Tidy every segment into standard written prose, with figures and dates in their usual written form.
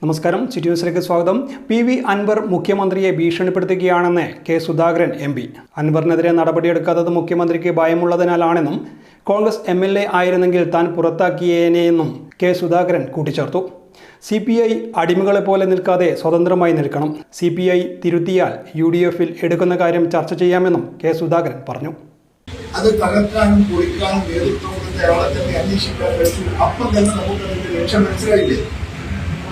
നമസ്കാരം, സിറ്റി ന്യൂസിലേക്ക് സ്വാഗതം. PV അൻവർ മുഖ്യമന്ത്രിയെ ഭീഷണിപ്പെടുത്തുകയാണെന്ന് കെ സുധാകരൻ MP. അൻവറിനെതിരെ നടപടിയെടുക്കാത്തത് മുഖ്യമന്ത്രിക്ക് ഭയമുള്ളതിനാലാണെന്നും കോൺഗ്രസ് MLA ആയിരുന്നെങ്കിൽ താൻ പുറത്താക്കിയേനെയെന്നും കെ സുധാകരൻ കൂട്ടിച്ചേർത്തു. CPI അടിമകളെ പോലെ നിൽക്കാതെ സ്വതന്ത്രമായി നിൽക്കണം. CPI തിരുത്തിയാൽ UDF-ൽ എടുക്കുന്ന കാര്യം ചർച്ച ചെയ്യാമെന്നും കെ സുധാകരൻ പറഞ്ഞു. അത് തകർക്കാനും പൊളിക്കാനും നേതൃത്വം കൊടുത്ത ആളെ തന്നെ അന്വേഷിക്കാൻ പറ്റും. അപ്പം തന്നെ നമുക്ക് അതിന്റെ ലക്ഷ്യം മനസ്സിലായില്ലേ?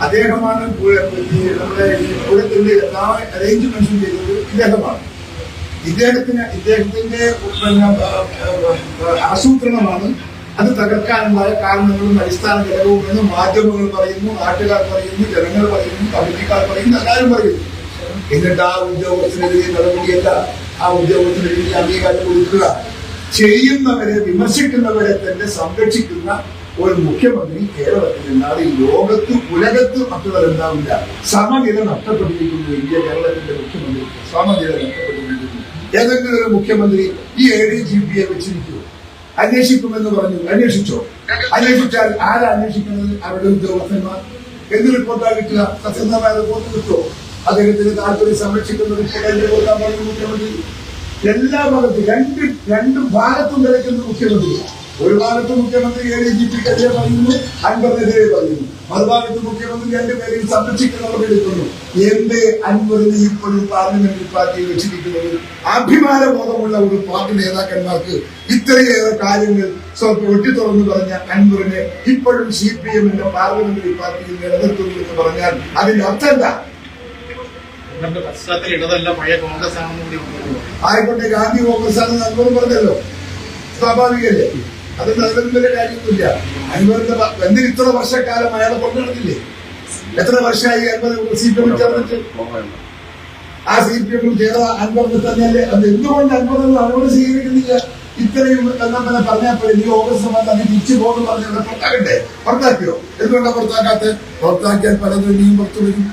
അദ്ദേഹമാണ് നമ്മുടെ ഇവിടത്തിന്റെ എല്ലാ അറേഞ്ച്മെന്റ്സും ചെയ്തത് ഇദ്ദേഹമാണ്. ഇദ്ദേഹത്തിന്റെ ആസൂത്രണമാണ് അത് തകർക്കാനുണ്ടായ കാരണങ്ങളും അടിസ്ഥാന ഘടകവും എന്ന് മാധ്യമങ്ങൾ പറയുന്നു, നാട്ടുകാർ പറയുന്നു, ജനങ്ങൾ പറയുന്നു, കമ്മിറ്റിക്കാർ പറയുന്നു, എല്ലാവരും പറയുന്നു. എന്നിട്ട് ആ ഉദ്യോഗസ്ഥനെതിരെ നടപടിയല്ല, ആ ഉദ്യോഗസ്ഥനെതിരെ അംഗീകാരം കൊടുക്കുക, ചെയ്യുന്നവരെ വിമർശിക്കുന്നവരെ തന്നെ സംരക്ഷിക്കുന്ന ഒരു മുഖ്യമന്ത്രി കേരളത്തിൽ നാളെ ലോകത്ത് ഉലകത്ത് മറ്റുള്ളവരുണ്ടാവില്ല. സമനില നഷ്ടപ്പെട്ടിരിക്കുന്നു. ഇന്ത്യ കേരളത്തിന്റെ മുഖ്യമന്ത്രി സമനില നഷ്ടപ്പെട്ടിരിക്കുന്നു. ഏതെങ്കിലും ഒരു മുഖ്യമന്ത്രി ഈ ADGP-യെ വെച്ചിരിക്കുമോ? അന്വേഷിക്കുമെന്ന് പറഞ്ഞു. അന്വേഷിച്ചോ? അന്വേഷിച്ചാൽ ആരാ അന്വേഷിക്കുന്നത്? അവരുടെ ഉദ്യോഗസ്ഥന്മാർ. എന്ത് റിപ്പോർട്ടാ കിട്ടുക? സത്യസന്ധമായ റിപ്പോർട്ട് കിട്ടുമോ? അദ്ദേഹത്തിന് താല്പര്യം സംരക്ഷിക്കുന്ന റിപ്പോർട്ട് കൊടുക്കാൻ പറഞ്ഞു മുഖ്യമന്ത്രി. എല്ലാ ഭാഗത്തും രണ്ട് ഭാഗത്തും കിടക്കുന്ന മുഖ്യമന്ത്രി. ഒരു ഭാഗത്ത് മുഖ്യമന്ത്രി ADGP-ക്കെതിരെ പറയുന്നു, അൻവറിനെതിരെ പറയുന്നു. മറുഭാഗത്ത് മുഖ്യമന്ത്രി രണ്ടുപേരെയും സംരക്ഷിക്കുന്നവർ എടുക്കുന്നു. എന്റെ അൻവറിനെ ഇപ്പോഴും പാർലമെന്ററി പാർട്ടിയിൽ വെച്ചിരിക്കുന്നത് അഭിമാനബോധമുള്ള ഒരു പാർട്ടി നേതാക്കന്മാർക്ക് ഇത്രയേറെ കാര്യങ്ങൾ വെട്ടിത്തുറന്നു പറഞ്ഞ അൻവറിനെ ഇപ്പോഴും CPM-ന്റെ പാർലമെന്ററി പാർട്ടിയിൽ നിലനിർത്തുന്നു എന്ന് പറഞ്ഞാൽ അതിന്റെ അർത്ഥം എന്താ? ആയിക്കോട്ടെ, ഗാന്ധി കോൺഗ്രസ് ആണെന്ന് അൻവർ പറഞ്ഞല്ലോ, സ്വാഭാവികല്ലേ? അതിന് അതിലും വലിയ കാര്യമൊന്നുമില്ല. അൻവറിന്റെ എന്തിന് ഇത്ര വർഷക്കാലം അയാളെ കൊണ്ടുനടന്നില്ലേ? എത്ര വർഷമായി അൻവർ CPM ചേർന്നിട്ട്? ആ CPM ചേർന്ന അൻവറിന് തന്നെയല്ലേ? അത് എന്തുകൊണ്ട് അൻവർ സ്വീകരിക്കുന്നില്ല? ഇത്രയും തന്നെ പറഞ്ഞപ്പോൾ ഈ ഓഗസ്റ്റ് മാസം തിരിച്ചു പോകുന്നു പറഞ്ഞ പുറത്താക്കണ്ടേ? പുറത്താക്കിയോ? എന്തുകൊണ്ടാണ് പുറത്താക്കാത്ത? പുറത്താക്കിയാൽ പലതും ഇനിയും പുറത്തു വരും.